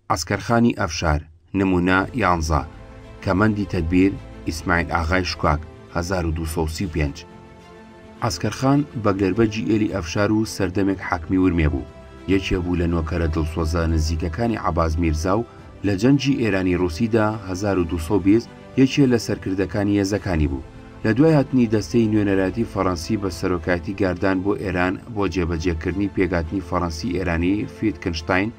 عسکەرخانی ئەفشار نمونە 11 کەمەندی تەدبیر ئیسماعیل ئاغای شکاک 1235 عسکەرخان بەگلەربەجی ئێلی ئەفشار و سەردەمێک حاکمی ورمێ بوو. یەکێ بوو لە نۆکەرە دڵسۆزە نزیکەکانی عەباس میرزا و لە جەنگی ئێرانی ڕووسیدا 1220 یەکێ لە سەرکردەکانی هێزەکانی بوو. لە دوای هاتنی دەستەی نوێنەراتی فەڕەنسی بە سەرۆکاتی گاردان بۆ ئێران بۆ جێبەجێکردنی پێگاتنی فەڕەنسی ئێرانی فیتکنشتاین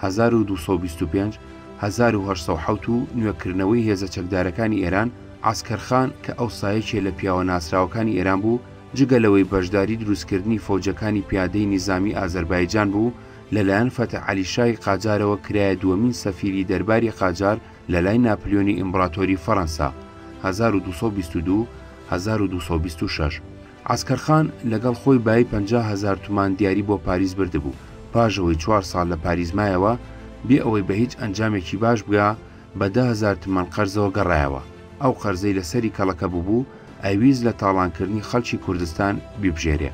1225 1807 و نوێکردنەوەی هێزە چەکدارەکانی ئێران، عسکەرخان کە ئەو سایەکێ لە پیاوە ناسراوەکانی ئێران بوو، جگەلەوەی بەشداری دروستکردنی فەوجەکانی پیادەی نیزامی ئازەربایجان بوو، لەلایەن فەتح عەلیشای قاجارەوە کرایە دووەمین سەفیری دەرباری قاجار لە لای ناپلیۆنی ئیمپراتۆری فەڕەنسا 1222 1226. عسکەرخان لەگەڵ خۆی بای 50,000 تومان دیاری بۆ پاریس بردبوو. پاژەوەی 4 ساڵ لە پاریس مایەوە بێ ئەوەی بە هیچ ئەنجامێکی باش بگا بە 10,000 تومان قەرزەوە گەڕایەوە. ئەو قەرزەی لەسەری کەڵەکە بوو ئەویست لە تاڵانکردنی خەڵکی کوردستان بیبژێرێ.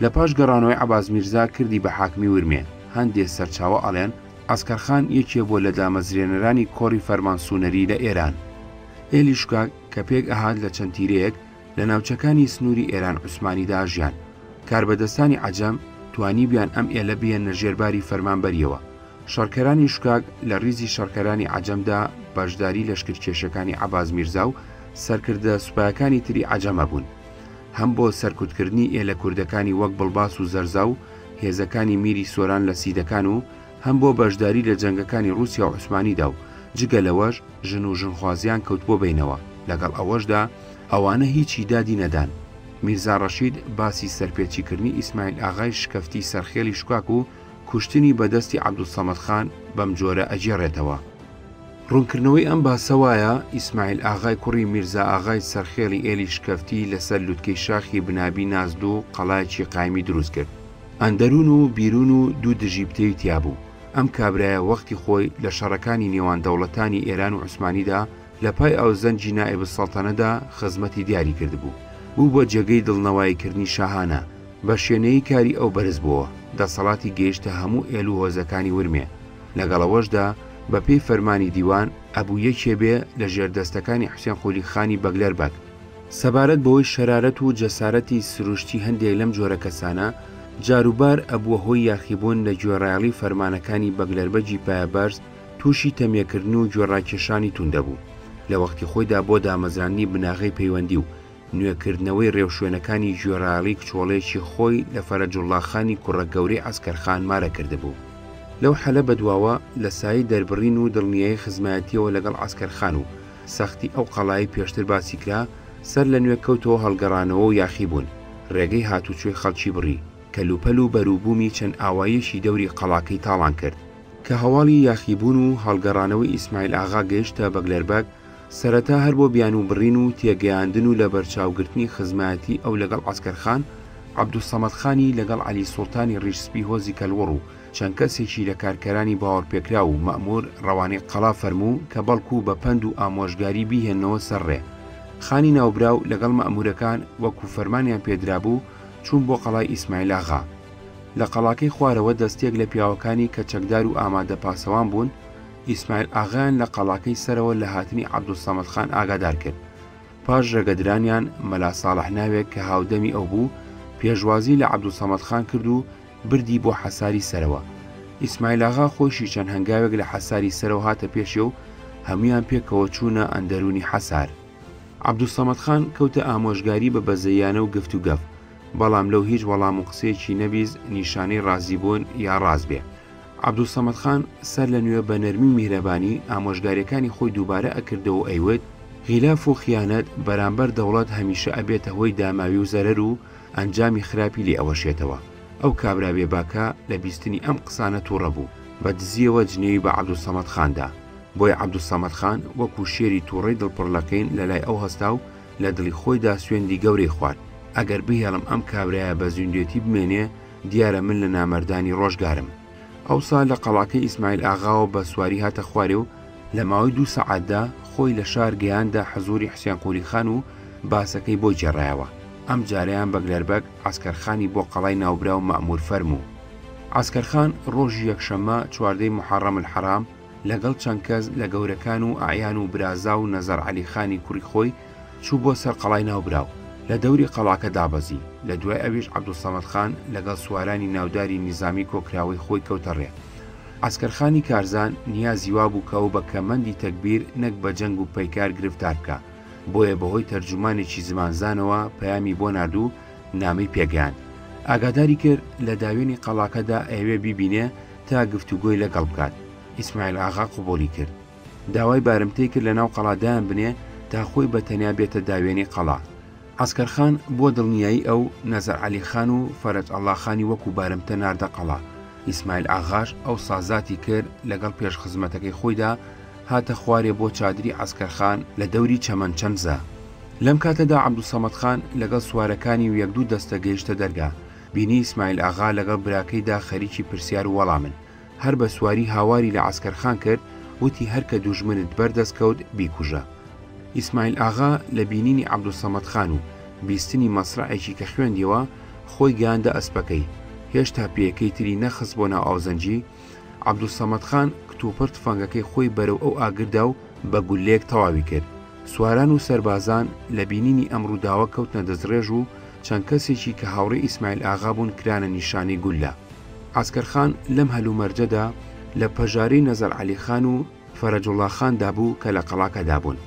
لە پاش گەڕانەوەی عەباس میرزا کردی بە حاکمی ورمێ. هەندێک سەرچاوە ئەڵێن عسکەرخان یەکێ بۆ لە دامەزرێنەرانی کۆڕی فەرمانسوونەری لە ئێران. ئێلی شکاک کە پێک ئەهات لە چەند تیرەیەک لە ناوچەکانی سنووری ئێران عوسمانیدا ژیان. کاربەدەستانی عەجەم توانی بیان ئەم ئێلە بێن لە ژێرباری فەرمانبەریەوە. شەڕکەرانی شکاک لە ڕیزی شەڕکەرانی عەجەمدا بەشداری لەشکرکێشەکانی عەباس میرزا و سەرکردە سوپایەکانی تری عەجەمە بوون. هەم بۆ سەرکوتکردنی ئێلە کوردەکانی وەک بڵباس و زەرزا و هێزەکانی میری سۆران لە سیدەکان و هەم بۆ بەشداری لە جەنگەکانی رووسیا و عوسمانیدا و جگە لەوەش ژن و ژنخوازیان کەوت بۆ بینەوە. لەگەڵ ئەوەشدا ئەوانە هیچی دادی نەدان. میرزا ڕەشید باسی سەرپێچیکردنی ئیسماعیل ئاغای شکەفتی سەرخێلی شکاک و کوشتنی بەدەستی عەبدولسەمەد خان بەم جۆرە ئەجێڕێتەوە. ڕوونکردنەوەی ئەم باسە وایە ئیسماعیل ئاغای کوڕی میرزا ئاغای سەرخێلی ئێلی شکەفتی لەسەر لوتکەی شاخی بنابی نازد و قەڵایەکی قایمی دروست کرد. ئەندەروون و بیرون و دوو دژی بتەوی تیا بوو. ئەم کابرایە وەختی خۆی لە شەڕەکانی نێوان دەوڵەتانی ئێران و عوسمانیدا لە پای ئەو زەنجی نائب السەڵتەنەدا خزمەتی دیاری کردبوو. بوو بۆ جێگەی دڵنەواییکردنی شاهانە. بە شوێنەی کاری ئەو بەرز بووە. دەسەڵاتی گەیشتە هەموو ئێل و هۆزەکانی ورمێ. لەگەڵەوەشدا بە پێی فەرمانی دیوان ئەبوو یەکێ بێ لە ژێردەستەکانی حوسێن قولی خانی بەگلەربەک. سەبارەت بەوەی شەرارەت و جەسارەتی سروشتی هەندێک لەم جۆرە کەسانە جاروبار ئەبووە هۆی یاخیبوون لە گوێڕایەڵی فەرمانەکانی بەگلەربەجی پایەبەرز تووشی تەمێکردن و گوێڕاکێشانی توندەبوو. لە وەختی خۆیدا بۆ دامەزرانی بناغی پەیوەندی و نوێکردنەوەی ڕێوشوێنەکانی گوێڕایەڵی کچۆڵەیەکی خۆی لە فەرەجوڵڵاخانی کوڕە گەورەی عەسکەرخان مارە کردبوو. لەو حەلە بەدواوە لە سایی دەربڕین و دڵنیایی خزمەتیەوە لەگەڵ عەسکەرخان و سەختی ئەو قەڵایی پێشتر باسی کرا سەر لە نوێکەوتەوە هەڵگەڕانەوە و یاخیبوون. ڕێگەی هاتوچۆی خەڵکی بڕی کە لوپەل و بەرووبوومی چەند ئاوایەشی دەوری قەڵاکەی تاڵان کرد. کە هەواڵی یاخیبوون و هەڵگەڕانەوەی ئیسماعیل ئاغا گەیشتە بەگلەربەک، سەرەتا هەر بۆ بیان و بڕین و تێگەیاندن و لە بەرچاوگرتنی خزمەتی ئەو لەگەڵ عەسکەرخان، عەبدولسەمەد خانی لەگەڵ عەلی سوڵتانی ڕیشسپی هۆزی کەلوەڕ و چەند کەسێکی لە کارکەرانی باوەڕپێکرا و مەئموور ڕەوانەی قەڵا فەرموو کە بەڵکو بە پەند و ئامۆژگاری بیهێنەوە سەرڕێ. خانی ناوبراو لەگەڵ مەئمورەکان وەکو فەرمانیان پێدرا بوو چوون بۆ قەڵای ئیسماعیل ئاغا. لە قەڵاکەی خوارەوە دەستێک لە پیاوەکانی کە چەکدار و ئامادە پاسەوان بوون، ئیسماعیل ئاغایان لە قەڵاکەی سەرەوە لە هاتنی عەبدولسەمەد خان ئاگادار کرد. پاش ڕێگەدرانیان مەلا ساڵح ناوێک کە هاودەمی ئەو بوو پێشوازی لە عەبدولسەمەد خان کرد و بردی بۆ حەساری سەرەوە. ئیسماعیل ئاغا خۆشی چەند هەنگاوێک لە حەساری سەرەوە هاتە پێشێ و هەمویان پێکەوە چوونە ئەندەرونی حەسار. عەبدولسەمەد خان کەوتە ئامۆژگاری بە بەزەیانە و گفت و گەف، بەڵام لەو هیچ وەڵام و قسەیەکی نەبیز نیشانەی ڕازیبوون یا ڕاز بێ. عەبدولسەمەد خان سەر لە نوێ بە نەرمی و میهرەبانی ئامۆژگاریەکانی خۆی دووبارە ئەکردەوە و ئەیوت غیلاف و خیانەت بەرامبەر دەوڵەت هەمیشە ئەبێتە هۆی داماوی و زەرەر و ئەنجامی خراپی لێ ئەوەشێتەوە. ئەو کابرا بێباکە لە بیستنی ئەم قسانە تووڕە بوو، بە دزیەوە جنێوی بە عەبدولسەمەد خاندا. بۆی عەبدولسەمەد خان وەکو شێری تووڕەی دڵپڕلەکەین لە لای ئەو هەستا و لە دڵی خۆیدا سوێندی گەورەی خوارد. ئەگەر بهێڵم ئەم کابرایە بە زوندێتی بمێنێ دیارە من لە نامەردانی ڕۆژگارم. ئەوسا لە قەڵاکەی ئیسماعیل ئاغاوە بە سواری هاتە خوارێ و لە ماوەی 2 سەعاتدا خۆی لە شار گەیاندا حەزوری حوسێن قولی خان و باسەکەی بۆی جێڕایەوە. ئەم جارەیان بەگلەربەک عەسکەرخانی بۆ قەڵای ناوبرا و مەئموور فەرموو. عەسکەرخان ڕۆژی یەکشەممە 14 محەڕەم الحەرام لەگەڵ چەند کەس لە گەورەکان و ئایان و برازا و نەزەر عەلیخانی کوڕی خۆی چوو بۆ سەر قەڵای ناوبراو لە دەوری قەڵاکە دابەزی. لە دوای ئەویش عەبدولسەمەد خان لەگەڵ سوارانی ناوداری نیزامی کۆکراوەی خۆی کەوتە ڕێ. عەسکەرخانی کارزان نیازی وا بوو کە ئەو بە کەمەندی تەکبیر نەک بە جەنگ و پەیکار گرفتار بکە، بۆیە بەهۆی تەرجمانێکی زمانزانەوە پەیامی بۆ ناردوو نامەی پێگەیاند. ئاگاداری کرد لە داوێنی قەڵاکەدا ئەوێ بیبینێ تا گفتوگۆی لەگەڵ بکات. ئیسماعیل ئاغا قبوڵی کرد. داوای بارمتەی کرد لە ناو قەڵادایان بنێ تا خۆی بەتەنیا بێتە داوێنی قەڵا. عەسکەرخان بۆ دڵنیایی ئەو نەزەر عەلیخان و فەرەج ئەڵڵاخانی وەکو بارمتە ناردە قەڵا. ئیسماعیل ئاغاش ئەو سازاتی کرد لەگەڵ پێشخزمەتەکەی خۆیدا هاتە خوارێ بۆ چادری عەسکەرخان لە دەوری چەمەنچەنزە. لەم کاتەدا عەبدولسەمەد خان لەگەڵ سوارەکانی و یەک دوو دەستە گەیشتە دەرگا. بینی ئیسماعیل ئاغا لەگەڵ براکەیدا خەریکی پرسیار و وەڵامن. هەر بە سواری هاواری لە عەسکەرخان کرد، وتی هەرکە دوژمنت بەردەستکەوت بیکوژە. ئیسماعیل ئاغا لە بینینی عەبدولسەمەد خان و بیستنی مەسرعێکی کە خوێندیەوە خۆی گەیاندە ئەسپەکەی. هێشتا پێیەکەی تری نەخست بۆ ناو ئاوزەنجی. عەبدولسەمەد خان کتوپڕ تفەنگەکەی خۆی بەرەو ئەو ئاگردا و بە گولەیەک تەواوی کرد. سواران و سەربازان لە بینینی ئەم ڕووداوە کەوتنە دەستڕێژ و چەند کەسێکی کە هاوڕێی ئیسماعیل ئاغا بوون کرانە نیشانەی گولە. عەسکەرخان لەم هەلومەرجەدا لە پەژارەی نەزەر عەلیخان و فەرەجوڵڵاخاندا بوو کە لە قەڵاکەدا بوون.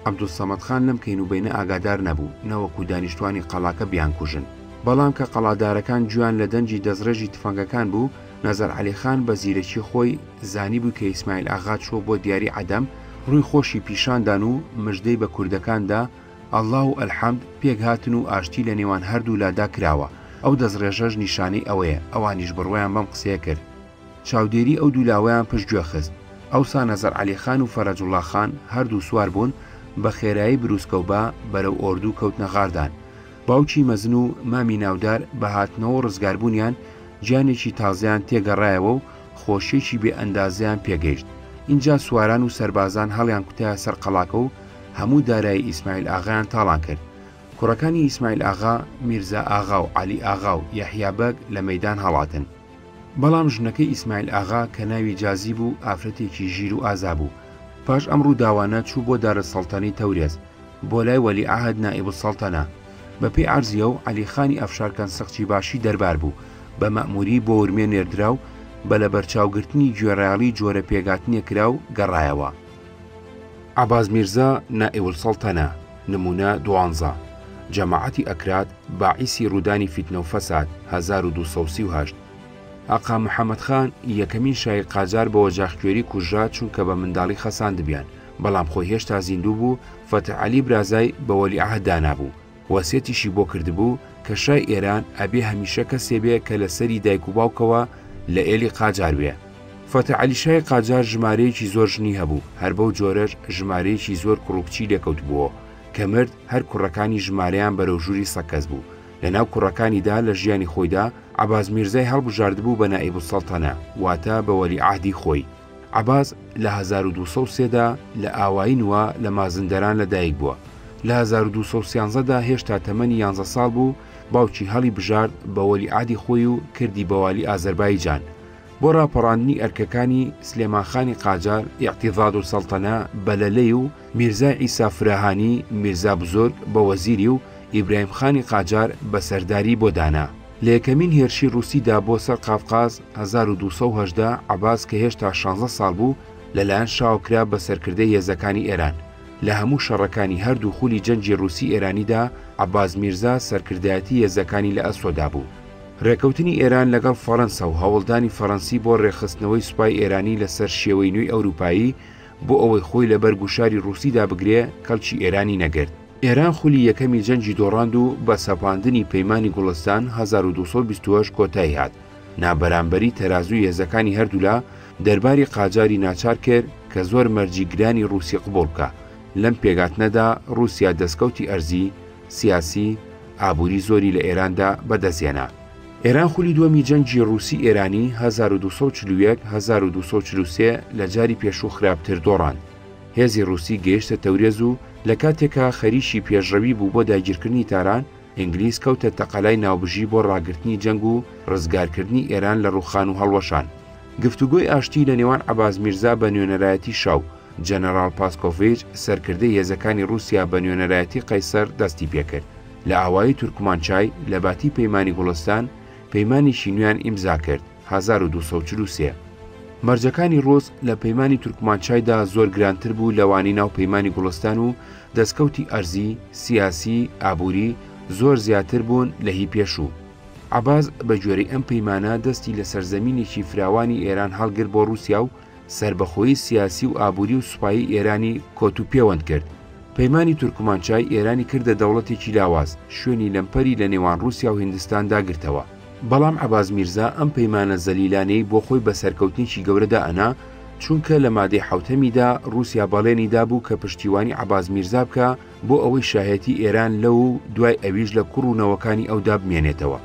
عەبدولسەمەد خان لەم کەینوبەینە ئاگادار نەبوو، نەوەکو دانیشتوانی قەڵاکە بیانکوژن. بەڵام کە قەڵادارەکان گویان لە دەنجی دەستڕێژی تفەنگەکان بوو، نەزەر عەلیخان بە زیرەکی خۆی زانی بوو کە ئیسماعیل ئاغا چووە بۆ دیاری عەدەم، ڕووی خۆشی پیشاندان و مژدەی بە کوردەکاندا ئەڵڵا و ئەلحەمد پێک هاتن و ئاشتی لە نێوان هەردوو لادا کراوە. ئەو دەستڕێژەش نیشانەی ئەوەیە. ئەوانیش بڕوایان بەم قسەیە کرد. چاودێری ئەو دوولاوەیان پشتگوێ خست. ئەوسا نەزەر عەلیخان و فەرەجوڵڵاخان هەردوو سوار بوون، بە خێرایی بروسکەوبا بەرەو ئۆردوو کەوتنە غاردان. باوکی مەزن و مامی ناودار بە هاتنەوە ڕزگاربوونیان گیانێکی تازیان تێگەڕایەوە و خۆشیێکی بێ ئەندازیان پێگەیشت. اینجا سواران و سەربازان هەڵیان کوتایە سەر قەڵاکە و هەموو دارایی ئیسماعیل ئاغایان تاڵان کرد. کوڕەکانی ئیسماعیل ئاغا میرزا ئاغا و عەلی ئاغا و یەحیا بەگ لە مەیدان هەڵاتن. بەڵام ژنەکەی ئیسماعیل ئاغا کە ناوی جازی بوو ئافرەتێکی ژیر و ئازا بوو. پاش ئەم ڕووداوانە چوو بۆ دارەسەڵتەنەی تەورێز بۆ لای وەلیعەهد نائیبوسەڵتەنە. بەپێی عەرزیە و عەلیخانی ئەفشارکەن سەخچی باشی دەربار بوو، بە مەئموری بۆ ورمێ نێردرا و بە لە بەرچاوگرتنی گوێڕایاڵی جۆرە پێگاتنیە کرا و گەڕایەوە. عەباس میرزا نائیبوسەڵتەنە نمونە 12 جەماعەتی ئەکراد باعیسی ڕوودانی فیتنە و فەساد 1238. ئاقا محەممەد خان یەکەمین شای قاجار بە وەجاخگوێری کوژرا چونکە بە منداڵی خەساندبیان، بەڵام خۆی هێشتا زیندوو بوو. فەتح عەلی برازای بە وەلیعەهد دانابوو، وەسیەتیشی بۆ کردبوو کە شای ئێران ئەبێ هەمیشە کەسێ بێ کە لەسەری دایک و باوکەوە لە ئێلی قاجار بێ. فەتح عەلی شای قاجار ژمارەیەکی زۆر ژنی هەبوو، هەر بەو جۆرەش ژمارەیەکی زۆر کوڕکچی لێکەوت بووە کە مرد هەر کوڕەکانی ژمارەیان بەرەو ژووری سەکەس بوو. لەناو کوڕەکانیدا لە ژیانی خۆیدا عەباس میرزای هەڵبژاردبوو بە نائیبوسەڵتەنە، واتە بە وەلیعەهدی خۆی. عەباس لە 1203دا لە ئاوایینوە لە مازندەران لەدایک بووە. لە 1213دا هێشتا تەمەنی 11 ساڵ بوو. باوکی هەڵی بژارد بە وەلیعەهدی خۆی و کردی بە والی ئازەربایجان. بۆ ڕاپەڕاندنی ئەرکەکانی سلێمانخانی قاجار ئیعتیضاد و سەڵتەنە بەلەلەی و میرزا ئیسا فراهانی میرزا بزۆرگ بە وەزیری و ئیبراهیمخانی قاجار بە سەرداری بۆ دانا. لە یەکەمین هێرشی رووسیدا بۆ سەر قافقاز 1218 عەباس کە هێشتا 16 ساڵ بوو لەلایەن شاوکرا بە سەرکردەی هێزەکانی ئێران. لە هەموو شەڕەکانی هەردوو خولی جەنجی رووسی ئێرانیدا عەباس میرزا سەرکردایەتی هێزەکانی لە ئەسۆدا بوو. ڕێکەوتنی ئێران لەگەڵ فەڕەنسا و هەوڵدانی فەڕەنسی بۆ ڕێخستنەوەی سوپای ئێرانی لەسەر شێوەی نوێی ئەوروپایی بۆ ئەوەی خۆی لەبەر گوشاری رووسیدا بگرێ کەڵکی ئێرانی نەگرت. ئێران خولی یەکەمی جەنجی دۆڕاند و بە سەپاندنی پەیمانی گوڵستان 1228 کۆتایی هات. نابەرامبەری تەرازوی هێزەکانی هەردوولا دەرباری قاجاری ناچار کرد کە زۆر مەرجی گرانی رووسی قبوڵ بکە. لەم پێگاتنەدا رووسیا دەستکەوتی ئەرزی، سیاسی، ئابووری زۆری لە ئێراندا بەدەستێنا. ئێران خولی دووەمی جەنجی رووسی ئێرانی 1241-1243 لە جاری پێشوو خراپتر دۆڕاند. هێزی رووسی گەیشتە تەورێز و لە کاتێکا خەریکی پێشڕەوی بوو بۆ داگیرکردنی تاران، ئینگلیز کەوتە تەقەلای ناوبژی بۆ ڕاگررتنی جەنگ و ڕزگارکردنی ئێران لە ڕووخان و هەڵوەشان. گفتوگۆی ئاشتی لە نێوان عەباس میرزا بە نوێنەرایەتی شاو جەنەرال پاسکۆڤیچ سەرکردەی هێزەکانی رووسیا بە نوێنەرایەتی قەیسەر دەستی پێکرد لە ئاوایی تورکمانچای لە باتی پەیمانی گوڵستان پەیمانیشی نوێیان ئیمزا کرد 1243. مەرجەکانی ڕۆز لە پەیمانی تورکمانچایدا زۆر گرانتر بوو لەوانی ناو پەیمانی گوڵستان و دەستکەوتی ئەرزی سیاسی ئابووری زۆر زیاتر بوون لە هی پێشوو. عەباس بە گوێرەی ئەم پەیمانە دەستی لە سەرزەمینێکی فراوانی ئێران هەڵگرت بۆ رووسیا و سربەخۆیی سیاسی و ئابووری و سوپایی ئێرانی کۆت و پەیوەند کرد. پەیمانی تورکمانچای ئێرانی کردە دەوڵەتێکی لاواز شوێنی لەمپەری لە نێوان رووسیا و هیندستاندا گرتەوە. بەڵام عەباس میرزا ئەم پەیمانە زەلیلانەی بۆ خۆی بە سەرکەوتنیی گەورەدا ئەنا چونکە لە مادەی حوتەمیدا رووسیا بەڵێنیدا بوو کە پشتیوانی عەباس میرزا بکە بۆ ئەوەی شایەتی ئێران لەو و دوای ئەویش لە کوڕوونەوەکانی ئەودا بمێنێتەوە.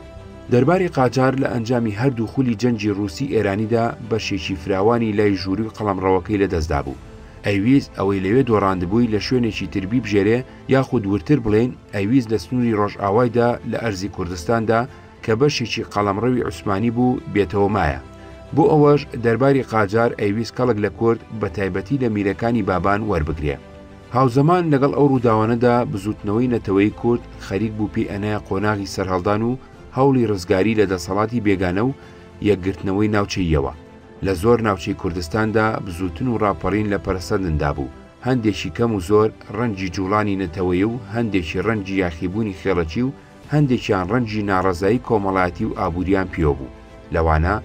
دەرباری قاجار لە ئەنجامی هەردوو خولی جەنجی رووسی ئێرانیدا بەشێکی فراوانی لای ژووری و قەڵەمڕەوەکەی لەدەستدا بوو. ئەویست ئەوەی لەوێ دۆڕاندبووی لە شوێنێکی تربی بژێرێ یاخود ورتر بڵێن ئەویست لە سنووری ڕۆژئاوایدا لە ئەرزی کوردستاندا کە بەشێکی قەڵەمڕەوی عوسمانی بوو بێتەوە مایە. بۆ ئەوەش دەرباری قاجار ئەویست کەڵک لە کورد بە تایبەتی لە میرەکانی بابان وەربگرێ. هاوزەمان لەگەڵ ئەو ڕووداوانەدا بزوتنەوەی نەتەوەی کورد خەریک بوو پێی ئەنایە قۆناغی سەرهەڵدان و هەوڵی ڕزگاری لە دەسەڵاتی بێگانە و یەکگرتنەوەی ناوچەیەوە. لە زۆر ناوچەی کوردستاندا بزوتن و ڕاپەڕین لە پەرسەندندا بوو. هەندێکی کەم و زۆر ڕەنجی جوڵانی نەتەوەی و هەندێکی ڕەنجی یاخیبوونی خێڵەکی و هەندێکیان ڕەنجی ناڕەزایی کۆمەڵایەتی و ئابووریان پیۆ بوو. لەوانە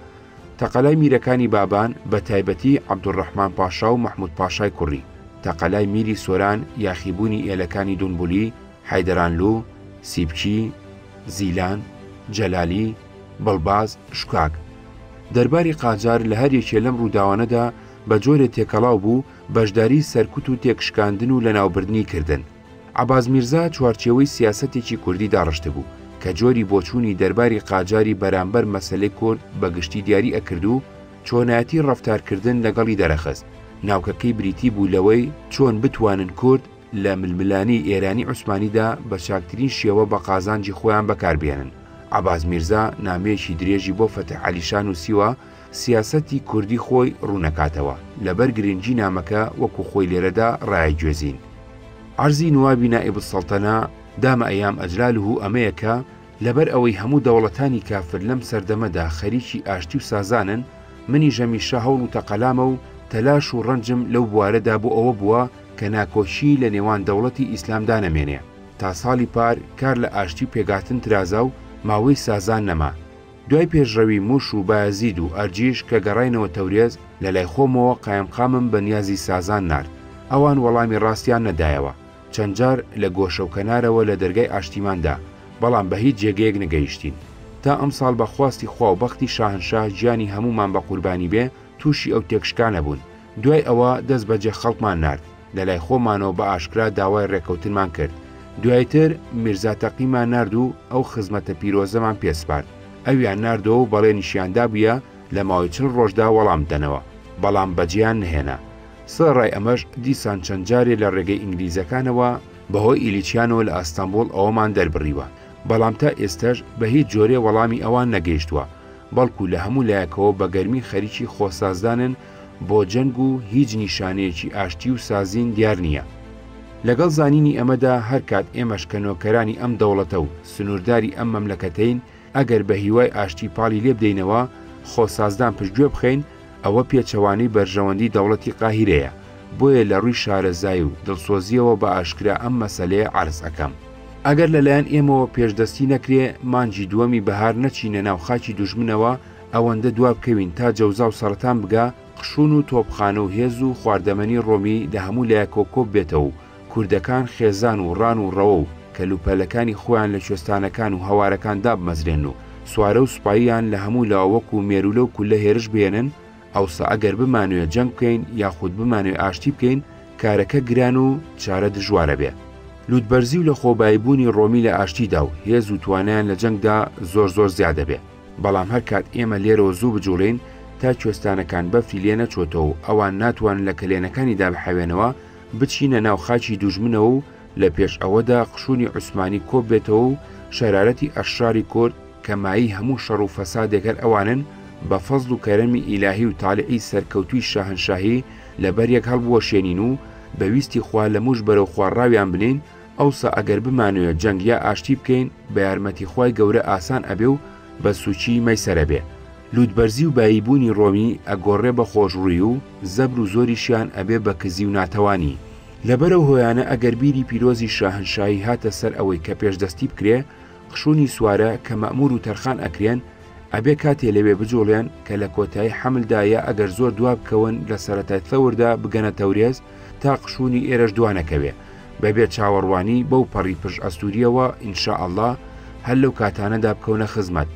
تەقەلای میرەکانی بابان بە تایبەتی عەبدوڕەحمان پاشا و مەحموود پاشای کوڕی، تەقەلای میری سۆران یاخیبوونی ئێلەکانی دونبولی، حەیدەرانلوو، سیبکی، زیلان، جەلالی، بڵباز، شکاک. دەرباری قاجار لە هەرێکێ لەم ڕووداوانەدا بە جۆرێ تێکەڵاو بوو بەشداری سەرکوت و تێکشکاندن و لە ناوبردنی کردن. عەباس میرزا چوارچێوەی سیاسەتێکی کوردی داڕشت بوو کە جۆری بۆچوونی دەرباری قاجاری بەرامبەر مەسەلەی کورد بە گشتی دیاری ئەکرد و چۆنایەتی ڕەفتارکردن لەگەڵی دەرەخست. ناوکەکەی بریتی بوو لەوەی چۆن بتوانن کورد لە ململانی ئێرانی عوسمانیدا بە چاکترین شێوە بە قازانجی خۆیان بەکاربێنن. عەباس میرزا نامەیەکی درێژی بۆ فەتح عەلیشان وسیوە سیاسەتی کوردی خۆی ڕوونەکاتەوە لەبەر گرنگی نامەکە وەکو خۆی لێرەدا ڕایگوێزین. عەرزی نوابی نائب السەڵتەنە دامە ئەیام ئەجلاله ئەمەیەکە لەبەر ئەوەی هەموو دەوڵەتانی کافر لەم سەردەمەدا خەریکی ئاشتی و سازانن منی ژەمیشە هەوڵ و تەقەلامە و تەلاش و ڕەنجم لەو بوارەدا بۆ ئەوە بووە کە ناکۆشی لە نێوان دەوڵەتی ئیسلامدا نەمێنێ. تا ساڵی پار کار لە ئاشتی پێگاتن ترازا و ماوەی سازان نەما. دوای پێشڕەوی موش و بایەزید و ئەرجیش کە گەڕاینەوە تەورێز لە لای خۆمەوە قایمقامم بە نیازی سازان نارد. ئەوان وەڵامی ڕاستیان نەدایەوە. چەند جار لە گۆشە و کەنارەوە لە دەرگای ئاشتیماندا، بەڵام بە هیچ جێگەیەک نەگەیشتین. تا ئەم ساڵ بە خواستی خوا و بەختی شاهنشاه گیانی هەمومان بە قوربانی بێ تووشی ئەو تێکشکانە بوون. دوای ئەوە دەست بەجێ خەڵکمان نارد، لە لای خۆمانەوە بە ئاشکرا داوای ڕێکەوتنمان کرد. دوایتر میرزا تەقیمان نارد و ئەو خزمەتە پیرۆزەمان پێسپارد. ئەویان ناردەوە و بەڵێنیشیاندا بووە لە ماوەی چند ڕۆژدا وەڵام بدەنەوە، بەڵام بەجیان نهێنا. سەرڕای ئەمەش دیسان چەند جارێ لە ڕێگەی ئینگلیزەکانەوە بەهۆی ئیلیچیانەوە لە ئەستەمبوڵ ئەوەمان دەربڕیوە، بەڵام تا ئێستاش بە هیچ جۆرێ وەڵامی ئەوان نەگەیشتووە، بەڵکو لە هەموو لایەکەوە بە گەرمی خەریکی خۆسازدانن بۆ جەنگ و هیچ نیشانەیەکی ئاشتی و سازین دیار نییە. لەگەڵ زانینی ئەمەدا هەر کات ئێمەش کەنۆکەرانی ئەم دەوڵەتە و سنوورداری ئەم مەملەکەتەین ئەگەر بە هیوای ئاشتی پاڵی لێ بدەینەوە خۆسازدان پشتگوێ بخەین ئەوە پێچەوانی بەرژەوەندی دەوڵەتی قاهیرەیە. بۆیە لە ڕووی شارەزای و دڵسۆزیەوە بە ئاشکرا ئەم مەسەلەیە عەرز ئەکەم. ئەگەر لەلایەن ئێمەوە پێشدەستی نەکرێ مانجی دووەمی بەهار نەچینە ناو خاکی دوژمنەوە ئەوەندە دواب بکەوین تا جەوزا و سەرەتان بگا قشون و تۆپخانە و هێز و خواردەمەنی ڕۆمی لە هەموو لایەکەوە کۆب بێتەوە و کوردەکان خێزان و ڕان و ڕەوە و کەلوپەلەکانی خۆیان لە کوێستانەکان و هەوارەکاندا بمەزرێن و سوارە و سوپاییان لە هەموو لاوەک و مێرولە و کولە هێرش بێنن. ئەوسا ئەگەر بمانوێت جەنگ بکەین یاخود بمانوێت ئاشتی بکەین کارەکە گران و چارە دژوارە بێ. لوتبەرزی و لە خۆباییبوونی ڕۆمی لە ئاشتیدا و هێز و توانیان لە جەنگدا زۆر زیادە بێ، بەڵام هەر کات ئێمە لێرەوە زوو بجوڵین تا کوێستانەکان بەفری لێ نەچۆتەوە و ئەوان ناتوانن لە کلێنەکانیدا بحەوێنەوە بچینە ناو خاکی دوژمنەوە و لە پێش ئەوەدا قشونی عوسمانی کۆب بێتەوە و شەرارەتی ئەشراری کورد کە مایی هەموو شەڕ و فەسادێکەر ئەوانن بە فەزڵ و کەرەمی ئیلاهی و تاڵعی سەرکەوتوی شاهنشاهی لەبەر یەک هەڵبوەشێنین و بەویستی خوا لە موش بەرەو خواڕاویان بنین، ئەوسا ئەگەر بمانوێت جەنگ یا ئاشتی بکەین بە یارمەتی خوای گەورە ئاسان ئەبێ و بە سوچی مەیسەرە بێ. لوودبەرزی و باییبوونی ڕۆمی ئەگۆڕێ بە خۆشڕووی و زەبر و زۆریشیان ئەبێ بە کزی و ناتەوانی. لەبەرەو هۆیانە ئەگەر بیری پیرۆزی شاهنشاهی هاتە سەر ئەوەی کە پێشدەستی بکرێ، خشوونی سوارە کە مەئمور و تەرخان ئەکرێن ئەبێ کاتێ لەوێ بجۆڵێن کە لە کۆتایی حملدایە ئەگەر زۆر دواب بکەون لە سەرەتای ثەوردا بگەنە تەورێز تا قشوونی ئێرەش دوانەکەوێ بەبێ چاوەڕوانی بەو پەڕی پشت ئەستوریەوە ئینشاءالله هەر لەو کاتانەدا بکەونە خزمەت.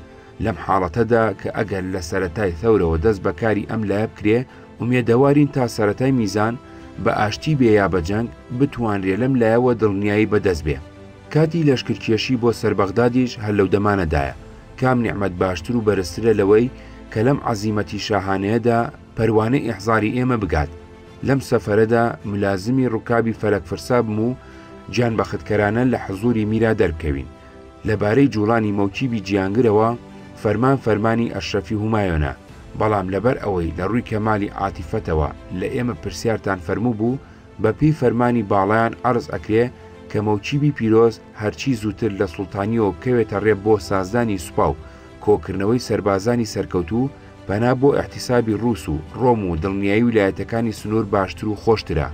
لەم حاڵەتەدا کە ئەگەر لە سەرەتای ثەورەوە دەست بەکاری ئەم لایە بکرێ ومێدەوارین تا سەرەتای میزان بە ئاشتی بێ یا بە جەنگ بتوانرێ لەم لایەوە دڵنیایی بەدەست بێ. کاتی لەشکرکێشی بۆ سەربەغدادیش هەر لەو دەمانەدایە. کام نیعمەت باشتر و بەرزترە لەوەی کە لەم عەزیمەتی شاهانەیەدا پەروانەی ئیحزاری ئێمە بگات. لەم سەفەرەدا ملازمی ڕووکابی فەلەک فرسا بم و گیان بەختکەرانە لە حزوری میرا دەربکەوین. لەبارەی جوڵانی مەوکیبی گیانگرەوە فەرمانی ئەشرەفی هومایۆنە، بەڵام لەبەر ئەوەی لە ڕووی کەمالی عاتیفەتەوە لە ئێمە پرسیارتان فەرموو بوو بە پێی فەرمانی باڵایان عەرز ئەکرێ کە مەوکیبی پیرۆز هەرچی زووتر لە سوڵتانیەوە بکەوێتە ڕێ بۆ سازدانی سوپا و کۆکردنەوەی سەربازانی سەرکەوتوو پەنا بۆ احتیسابی ڕووس و ڕۆم و دڵنیایی ویلایەتەکانی سنوور باشتر و خۆشترە.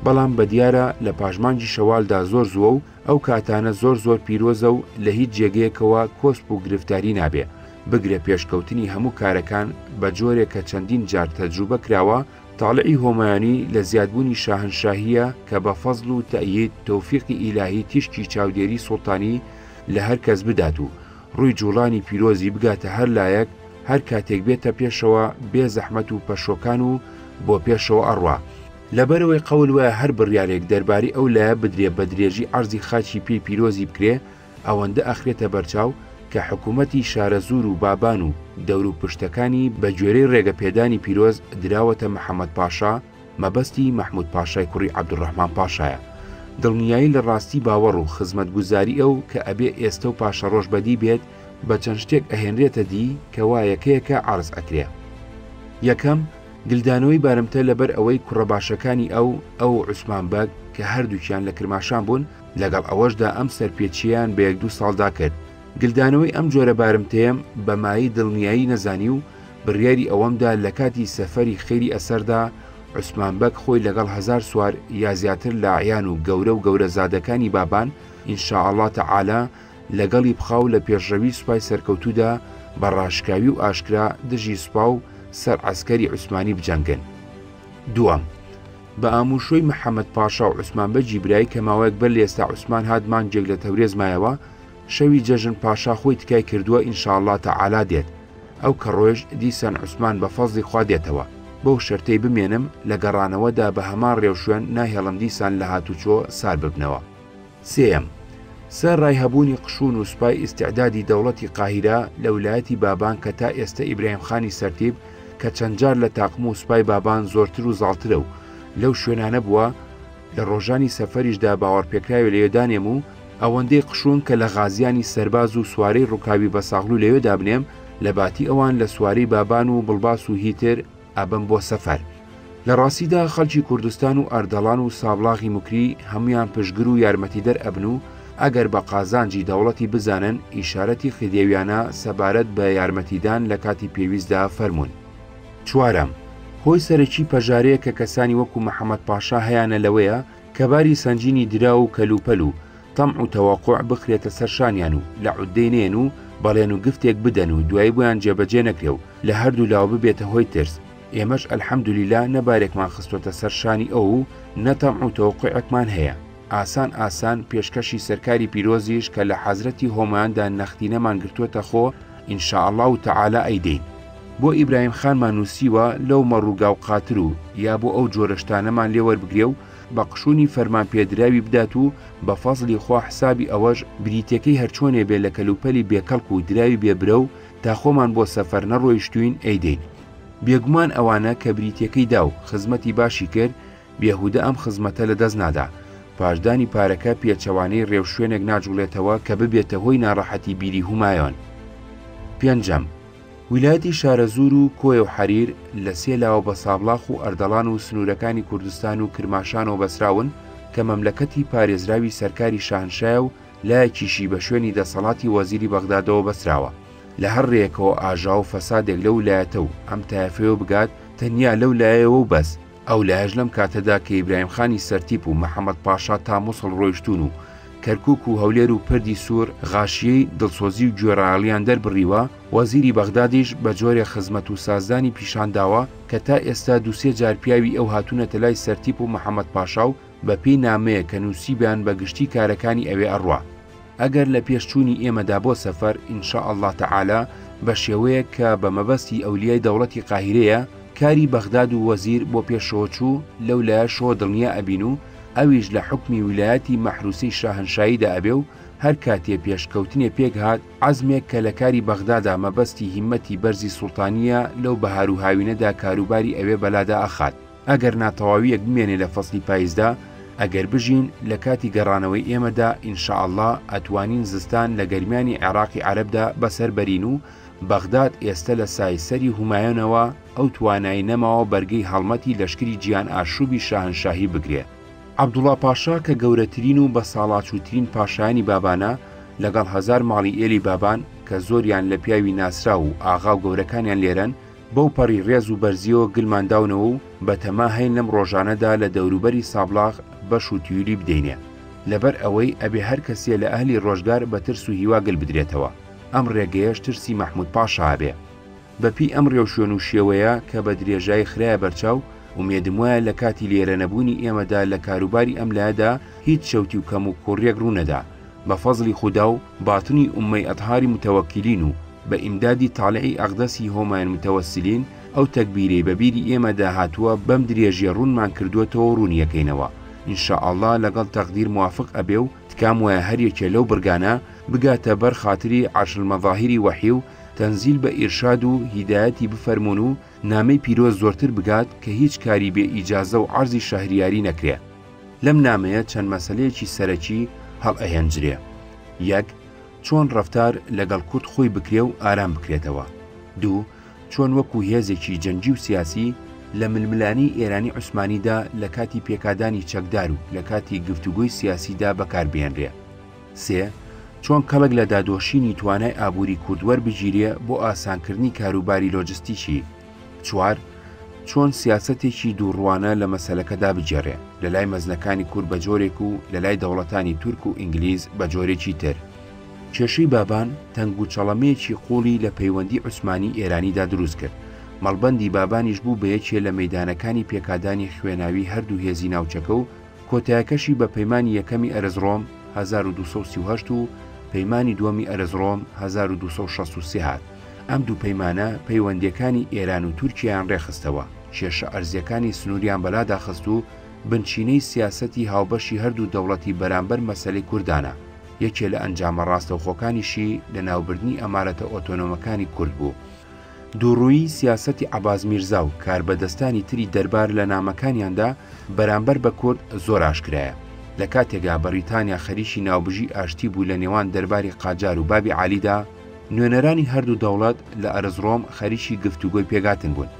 بەڵام بە دیارە لە پاژمانجی شەوالدا زۆر زووە و ئەو کاتانە زۆر پیرۆزە و لە هیچ جێگەیەکەوە کۆسپ و گرفتاری نابێ، بگرە پێشکەوتنی هەموو کارەکان بە جۆرێک کە چەندین جار تەجروبە کراوە. تاڵعی هۆمایانی لە زیادبوونی شاهنشاهیە کە بە فەزڵ و تەئید تەوفیقی ئیلاهی تیشکی چاودێری سوڵتانی لە هەر کەس بدات و ڕووی جوڵانی پیرۆزی بگاتە هەر لایەک هەر کاتێک بێتە پێشەوە بێ زەحمەت و پەشۆکان و بۆ پێشەوە ئەڕوا. لەبەرەوەی قەول وایە هەر بڕیارێک دەربارەی ئەو لایە بدرێ بە درێژی عەرزی خاچی پێی پیرۆزی بکرێ ئەوەندە ئەخرێتە بەرچاو کە حکوومەتی شارەزور و بابان و دەور و پشتەکانی بە گوێرەی ڕێگەپێدانی پیرۆز دراوەتە محەممەد پاشا، مەبەستی مەحموود پاشای کوڕی عەبدوڕەحمان پاشایە. دڵنیایی لە ڕاستی باوەڕ و خزمەتگوزاری ئەو کە ئەبێ ئێستا و پاشە ڕۆژبەدی بێت بە چەند شتێک ئەهێنرێتە دی کە وایەکەیەکە عەرز ئەکرێ. یەکەم، گلدانەوەی بارمتە لەبەر ئەوەی کوڕە باشەکانی ئەو عوسمان بەگ کە هەردووکیان لە کرماشان بوون لەگەڵ ئەوەشدا ئەم سەرپێچیان بە 1-2 ساڵدا کرد. گلدانەوەی ئەم جۆرە بارمتەیەم بە مایی دڵنیایی نەزانی و بڕیاری ئەوەمدا لە کاتی سەفەری خێری ئەسەردا عوسمان بەگ خۆی لەگەڵ 1000 سوار یا زیاتر لە عیان و گەورە زادەکانی بابان ئینشاءالله تەعالا لەگەڵی بخاو لە پێشڕەوی سوپای سەرکەوتوودا بە ڕاشکاوی و ئاشکرا دژی سوپا و سەر عەسکەری عوسمانی بجەنگن. دووەم، بە ئاموشۆی محەممەد پاشا و عوسمان بەگی برایی کە ماوەیەک بەر لە ئێستا عوسمان هات مانگێک لە تەورێز مایەوە، شەوی جەژن پاشا خۆی تکای کردووە ئینشاءالله تەعالا دێت. ئەو کە ڕۆژ دیسان عوسمان بە فەزڵی خوا دێتەوە. بەو شەرتەی بمێنم لە گەڕانەوەدا بە هەمان ڕێوشوێن ناهێڵم دیسان لە هاتوچۆ سار ببنەوە. سێم، سەر ڕایهەبوونی قشون و سوپای ئیستیعدادی دەوڵەتی قاهیرە لە ویلایەتی بابان کە تا ئێستا ئیبراهیم خانی سەرتیب کە چەند جار لە تاقم و سوپای بابان زۆرتر و زاڵترە و لەو شوێنانە بووە لە ڕۆژانی سەفەریشدا باوەڕپێکراوی لەوێدانێم و ئەوەندەی قشون کە لە غازیانی سەرباز و سوارەی ڕووکاوی بە ساغڵ لەوێدا بنێم لە باتی ئەوان لە سواری بابان و بڵباس و هیتر ئەبم بۆ سەفەر. لە ڕاستیدا خەڵکی کوردستان و ئەردەڵان و سابڵاغی موکری هەمویان پشتگر و یارمەتیدەر ئەبن و ئەگەر بە قازانجی دەوڵەتی بزانن ئیشارەتی خدێویانە سەبارەت بە یارمەتیدان لە کاتی پێویستدا فەرمونون. چوارەم، هۆی سەرەکی پەژارەیە کە کەسانی وەکو محەممەد پاشا هەیانە لەوەیە کە باری سنجینی درا و کەلوپەل و تەمع و تەواقوع بخرێتە سەرشانیان و لە عودەینێن و بەڵێن و گفتێک بدەن و دوای بۆیان جێبەجێ نەکرێ و لە هەردوو لاو ببێتە هۆی ترس. ئێمەش ئەلحەمدولیلا نەبارێکمان خستۆتە سەرشانی ئەو و نەتەمع و تەوەقوعێکمان هەیە. ئاسان پێشکەشی سەرکاری پیرۆزیش کە لە حەزرەتی هۆمایاندا نەختینەمان گرتووەتە خۆ ئینشاءالله تەعالا ئەیدەین. بۆ ئیبراهیم خانمان نووسیوە لەو مەڕووگا و قاتر و یا بۆ ئەو جۆرەشتانەمان لێوەربگرێ و بە قشونی فەرمان پێدراوی بدات و بە فەزلی خوا حسابی ئەوەش بریتەکەی هەرچۆنێ بێ لە کەلوپەلی بێکەڵک و دراوی بێبرە و تا خۆمان بۆ سەفەر نەڕۆیشتوین ئەیدەین. بێگومان ئەوانە کە بریتەکەی دا و خزمەتی باشی کرد بێهودە ئەم خزمەتە لە دەست نادا. پاشدانی پارەکە پێچەوانەی ڕێوشوێنێک ناجوڵێتەوە کە ببێتە هۆی ناڕەحەتی بیری هومایۆن. پێنجەم، ویلایەتی شارەزور و کۆی و حەریر لە سێلاوە بە سابڵاخ و ئەردەڵان و سنوورەکانی کوردستان و کرماشانەوە بەسراون کە مەملەکەتی پارێزراوی سەرکاری شاهنشایە و لایەکیشی بە شوێنی دەسەڵاتی وەزیری بەغدادەوە بەسراوە. لە هەر ڕێیەکەوە ئاژا و فەسادێک لەو لایەتە و ئەم تایفەوە بگات تەنیا لەو لایەوە و بەس. ئەو لایەش لەم کاتەدا کە ئیبراهیم خانی سەرتیپ و محەممەد پاشا تا مووسڵ ڕۆیشتون و کەرکووک و هەولێر و پردی سوور غاشیەی دڵسۆزی و گوێڕاڵیان دەربڕیوە، وەزیری بەغدادیش بە جۆرێ خزمەت و سازدانی پیشانداوە کە تا ئێستا دووسێ جار پیاوی ئەو هاتوونەتە لای سەرتیپ و محەممەد پاشا و بە پێی نامەیە کە نووسیبیان بە گشتی کارەکانی ئەوێ ئەڕوا. ئەگەر لە پێشچوونی ئێمەدا بۆ سەفەر ئینشا ئەڵڵا تەعالا بە شێوەیە کە بە مەبەستی ئەولیای دەوڵەتی قاهیرەیە کاری بەغداد و وەزیر بۆ پێشەوەچوو لەو لایەشەوە دڵنیا ئەبین و ئەویش لە حکمی ویلایەتی مەحروسی شاهنشاییدا ئەبێ و هەر کاتێ پێشکەوتنێ پێک هات عەزمێک کە لە کاری بەغدادا مەبەستی هیمەتی بەرزی سوڵتانیە لەو بەهار و هاوینەدا کاروباری ئەوێ بەلادا ئەخات. ئەگەر ناتەواویەک بمێنێ لە فەسڵی پاییزدا، ئەگەر بژین لە کاتی گەڕانەوەی ئێمەدا ئینشاءالله ئەتوانین زستان لە گەرمیانی عێراقی عەرەبدا بەسەر بەرین و بەغداد ئێستا لە سایسەری هومایۆنەوە ئەو توانایی نەماوە بەرگەی هەڵمەتی لەشکری جیان ئاشوبی شاهنشاهی بگرێ. عەبدوڵڵا پاشا کە گەورەترین و بە ساڵاچووترین پاشایانی بابانە لەگەڵ هەزار ماڵی ئێلی بابان کە زۆریان لە پیاوی ناسرا و ئاغا و گەورەکانیان لێرەن، بەو پەڕی ڕێز و بەرزیەوە گلمانداونەوە و بەتەما هەین لەم ڕۆژانەدا لە دەوروبەری سابلاغ بەش و تیوری بدەینێ، لەبەر ئەوەی ئەبێ هەر کەسێ لە ئەهلی ڕۆژگار بە ترس و هیوا گل بدرێتەوە. ئەم ڕێگەیەش ترسی مەحموود پاشا بێ. بەپی ئەم ڕێوشێن و شێوەیە کە بە درێژایی خرایە بەرچاو ومێدم وایە لە کاتی لێرە نەبوونی ئێمەدا لە کاروباری ئەم لایەدا هیچ شەوتی و کەم و کوڕێک ڕوونەدا. بە فەزلی خودا و باتنی ئومەی ئەطهاری متەوەکیلین و بە ئیمدادی تاڵعی ئەغدەسی هۆمایان متەوەسلین ئەو تەکبیرەی بەبیری ئێمەدا هاتووە بەم درێژیە ڕوونمان کردوێتەوە ڕوونیەکەینەوە. ئینشاءالله لەگەڵ تەقدیر موافق ئەبێ و تکام وایە هەریەکێ لەو بڕگانە بگاتە بەر خاتری عەرشڵمەظاهیری وەحی و تەنزیل بە ئیرشاد و هیدایەتی بفەرمون و نامەی پیرۆز زۆرتر بگات کە هیچ کاری بێ ئیجازە و عەرزی شەهریاری نەکرێ. لەم نامەیە چەند مەسەلەیەکی سەرەکی هەڵ ئەهێنجرێ. یەک، چۆن ڕەفتار لەگەڵ کورد خۆی بکرێ و ئارام بکرێتەوە. دوو، چۆن وەکو هێزێکی جەنجی و سیاسی لە ململانی ئێرانی عوسمانیدا لە کاتی پێکادانی چەکدار و لە کاتی گفتوگۆی سیاسیدا بەکاربێنرێ. سێ، چۆن کەڵک لە دادۆشینی توانای ئابووری کوردوەر بگیرێ بۆ ئاسانکردنی کاروباری لۆجستیکی. چوار، چۆن سیاسەتێکی دووڕوانە لە مەسەلەکەدا بجێڕێ لە لای مەزنەکانی کورد بە جۆرێک و لە لای دەوڵەتانی تورک و ئینگلیز بە جۆرێکی تر. کێشەی بابان تەنگ و چەڵەمەیەکی قوڵی لە پەیوەندی عوسمانی ئێرانیدا دروست کرد. مەڵبەندی بابانیش بوو بە یەکێ لە مەیدانەکانی پێکادانی خوێناوی هەردوو هێزی ناوچەکە و کۆتایەکەشی بە پەیمانی یەکەمی ئەرزڕۆم 1238 و پەیمانی دووەمی ئەرزڕۆم 1263 هات. ئەم دوو پەیمانە پەیوەندیەکانی ئێران و تورکیایان ڕێخستەوە، کێشە ئەرزیەکانی سنووریان بەلاداخست و بنچینەی سیاسەتی هاوبەشی هەردوو دەوڵەتی بەرامبەر مەسەلەی کوردانە. یەکێ لە ئەنجامە ڕاستەوخۆکانیشی لە ناوبردنی ئەمارەتە ئۆتۆنۆمەکانی کورد بوو. دووڕووی سیاسەتی عەباس میرزا و کاربەدەستانی تری دەربار لە نامەکانیاندا بەرامبەر بە کورد زۆر ئاشکرایە. لە کاتێکا بەریتانیا خەریکی ناوبژی ئاشتی بوو لە نێوان دەرباری قاجار و بابی عالیدا، نوێنەرانی هەردوو دەوڵەت لە ئەرزڕۆم خەریکی گفتوگۆی پێگاتن بوون.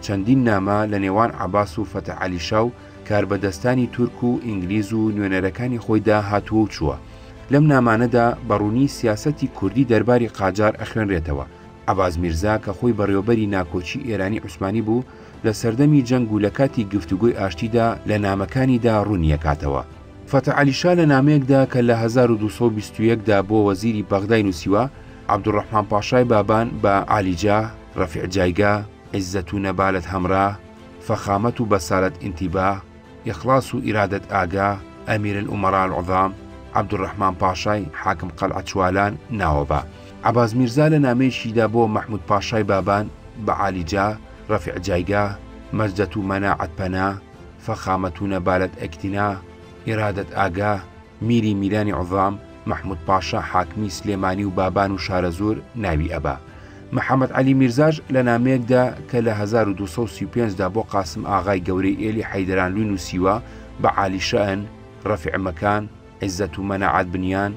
چەندین نامە لە نێوان عەباس و فەتح عەلیشا و کاربەدەستانی تورک و ئینگلیز و نوێنەرەکانی خۆیدا هاتووە و چووە. لەم نامانەدا بەڕوونی سیاسەتی کوردی دەرباری قاجار ئەخوێنرێتەوە. عەباس میرزا کە خۆی بەڕێوەبەری ناکۆچی ئێرانی عوسمانی بوو، لە سەردەمی جەنگ و لە کاتی گفتوگۆی ئاشتیدا لە نامەکانیدا ڕوونیەکاتەوە. فەتح عەلیشا لە نامەیەکدا کە لە 1221دا بۆ وەزیری بەغدای نووسیوە، عەبدوڕەحمان پاشای بابان بە عالیجا، ڕەفیع جایگا، عیزەت و نەبالەت هەمرا، فەخامەت و بەسالەت ئینتیباه، ئیخلاس و ئیرادەت ئاگا، ئەمیر الئومەرا العوظام، عەبدوڕەحمان پاشای حاکم قەلعە چوالان ناوەبە. عەباس میرزا لە نامەیەشیدا بۆ مەحموود پاشای بابان بە عالیجا، ڕەفیع جایگا، مەجدەت و مەناعەت پەنا، فەخامەت و نەبالەت ئەکتینا، ئیرادەت ئاگا، میری میرانی عوظام، محمود پاشا حاکمی سلێمانی و بابان و شارەزۆر ناوی ئەبا. محەممەد عەلی میرزاش لە نامەیەکدا کە لە 1235دا بۆ قاسم ئاغای گەورەی ئێلی حەیدەرانلووی نووسیوە بە عالی شەئن، ڕەفیع مەکان، عیزەت و مەناعەت بنیان،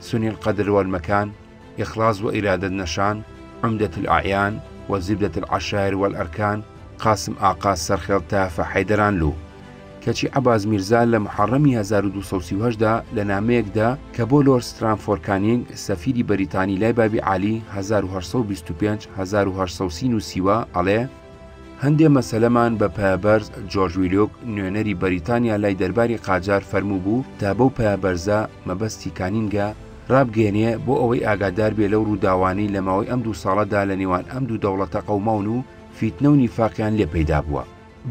سونی القەدر وەلمەکان، ئیخلاص و ئیرادەت نەشان، عومدەت الئەعیان، وزبدة العشائر والأركان قاسم ئاقا سەرخێڵ تافە حەیدەرانلو. کەچی عەباس میرزا لە محەڕەمی 1238دا لە نامەیەکدا کە بۆ لۆرد سترانفۆرد سەفیری بەریتانی لای بابی عالی 1825-1830 نووسیوە ئەڵێ هەندێ مەسەلەمان بە پایەبەرز جۆرج ویلۆک نوێنەری بەریتانیا لای دەرباری قاجار فەرموو بوو تا بەو پایەبەرزە مەبەستی کانینگە ڕابگەێنێ بۆ ئەوەی ئاگادار بێ لەو ڕووداوانەی لە ماوەی ئەم دوو ساڵەدا لە نێوان ئەم دوو دەوڵەتە قەوماون و فیتنە و نیفاقیان لێ پەیدا بووە.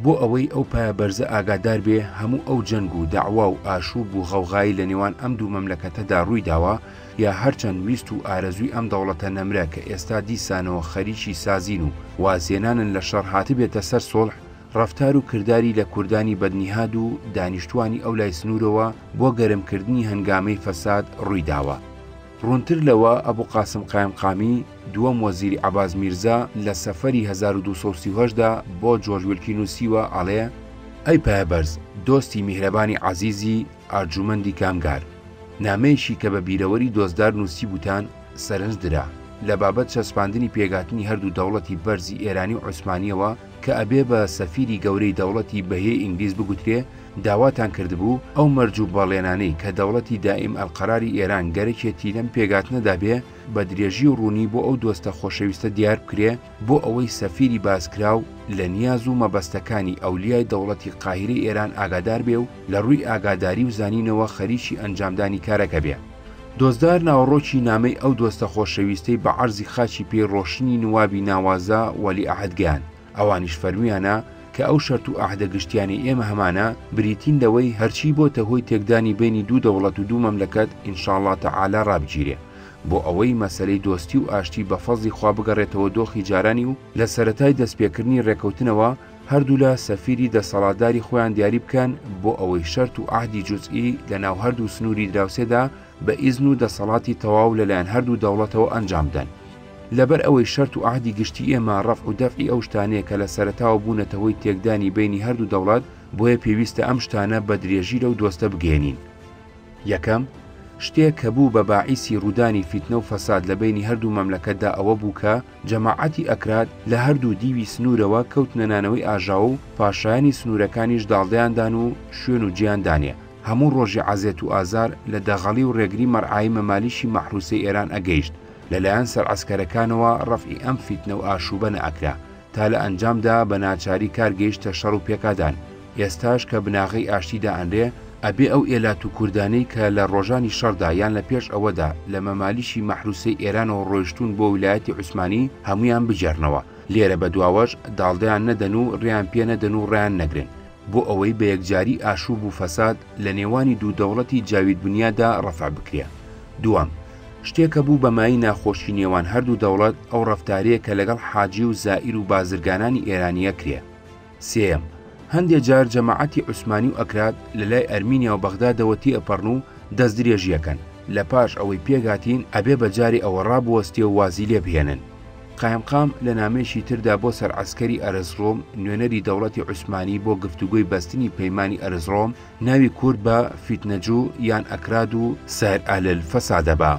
بۆ ئەوەی ئەو پایەبەرزە ئاگادار بێ هەموو ئەو جەنگ و داعوا و ئاشوب و غەوغایی لە نێوان ئەم دوو مەملەکەتەدا ڕووی داوە یا هەرچەند ویست و ئارەزووی ئەم دەوڵەتە نەمرە کە ئێستا دیسانەوە خەریکی سازین و وازێنانن لە شەڕ هاتبێتە سەر سۆڵح ڕەفتار و کردداری لە کوردانی بەدنیهاد و دانیشتوانی ئەو لای سنوورەوە بۆ گەرمکردنی هەنگامەی فەساد ڕووی داوە. ڕوونتر لەوە ئەبوو قاسم قایمقامی دووەم وەزیری عەباس میرزا لە سەفەری 1238دا بۆ جۆرج ویلکی نووسیوە ئەڵێ ئەی پایەبەرز دۆستی میهرەبانی عەزیزی ئارجومەندی کامگار، نامەیەشی کە بە بیرەوەری دۆزدار نووسی بوتان سەرنج درا لە بابەت چەسپاندنی پێگاتنی هەردوو دەوڵەتی بەرزی ئێرانی و عوسمانیەوە کە ئەبێ بە سەفیری گەورەی دەوڵەتی بەهێی ئینگلیز بگوترێ داواتان کردبوو ئەو مەرج و بەڵێنانەی کە دەوڵەتی دائیم ئەلقەراری ئێران گەرەکێتی لەم پێگاتنەدا بێ بە درێژی و ڕوونی بۆ ئەو دۆستە خۆشەویستە دیار بکرێ بۆ ئەوەی سەفیری باسکراو لە نیاز و مەبەستەکانی ئەولیای دەوڵەتی قاهیرەی ئێران ئاگادار بێ و لە ڕووی ئاگاداری و زانینەوە خەریکی ئەنجامدانی کارەکە بێ. دۆزدار ناوەڕۆکی نامەی ئەو دۆستە خۆشەویستەی بە عەرزی خاچی پێی ڕۆشنی نوابی ناوازە وەلی ئەحەدگیان ئەوانیش فەرمیانە کە ئەو شەرت و ئاهدە گشتیانی ئێمە هەمانە بریتین لەوەی هەرچی بۆتە هۆی تێکدانی بینی دوو دەوڵەت و دوو مەملەکەت ئینشاءڵڵا تەعالا ڕابگیرێ بۆ ئەوەی مەسەلەی دۆستی و ئاشتی بە فەزلی خوا بگەڕێتەوە دۆخی جارانی و لە سەرەتای دەستپێکردنی ڕێکەوتنەوە هەردوو لە سەفیری دەسەڵاتداری خۆیان دیاری بکەن بۆ ئەوەی شەرت و ئاهدی جوزئی لە ناو هەردوو سنووری دراوسێدا بە ئیزن و دەسەڵاتی تەواو لەلایەن هەردوو دەوڵەتەوە ئەنجام بدەن. لەبەر ئەوەی شەرت و ئاهدی گشتی ئێمە ڕەفع و دەفعی ئەو شتانەیە کە لە سەرەتاوە بوونەتە هۆی تێکدانی بینی هەردوو دەوڵەت بۆیە پێویستە ئەم شتانە بە درێژی لەو دۆستە بگەێنین. یەکەم شتێک کە بوو بە باعیسی ڕوودانی فیتنە و فەساد لە بینی هەردوو مەملەکەتدا ئەوە بوو کە جەماعەتی ئەکراد لە هەردوو دیوی سنوورەوە کەوتنە نانەوەی ئاژاوە و پاشایانی سنوورەکانیش داڵدەیاندان و شوێن و جیاندانێ هەموو ڕۆژی عەزێت و ئازار لە دەغەڵی و ڕێگری مەرعایی مەمالیشی مەحروسەی ئێران ئەگەیشت لەلایەن سەرعەسکەرەکانەوە ڕەفعی ئەم فیتنە و ئاشوبە نەئەکرا تا لە ئەنجامدا بە ناچاری کارگەیشتە شەڕ و پێکادان. ئێستاش کە بناغەی ئاشتیدا ئەنرێ ئەبێ ئەو ئێلات و کوردانەی کە لە ڕۆژانی شەڕدا یان لە پێش ئەوەدا لە مەمالیشی مەحروسەی ئێرانەوە ڕۆیشتون بۆ ویلایەتی عوسمانی هەمویان بجێڕنەوە لێرە بە دواوەش داڵدەیان نەدەن و ڕێیان پێ نەدەن و ڕێیان نەگرن بۆ ئەوەی بە یەکجاری ئاشوب و فەساد لە نێوانی دوو دەوڵەتی جاوید بنیادا ڕەفع بکرێ. دووەم شتێکە بوو بەمایی ناخۆشی نێوان هەردوو دەوڵەت ئەو ڕەفتارەیە کە لەگەڵ حاجی و زائیر و بازرگانانی ئێرانیە کرێ. سێم هەندێک جار جەماعەتی عوسمانی و ئەکراد لە لای ئەرمینیا و بەغدادەوەتی ئەپەڕن و دەست درێژیەکەن لە پاش ئەوەی پێگاتین ئەبێ بەجاری ئەوە ڕابوەستێ و وازی لێ بهێنن. قایمقام لە نامێشی تردا بۆ سەرعەسکەری ئەرزڕۆم نوێنەری دەوڵەتی عوسمانی بۆ گفتوگۆی بەستنی پەیمانی ئەرزڕۆم ناوی کورد بە فیتنەجوو یان ئەکراد و سایر ئالل فەسادەبا.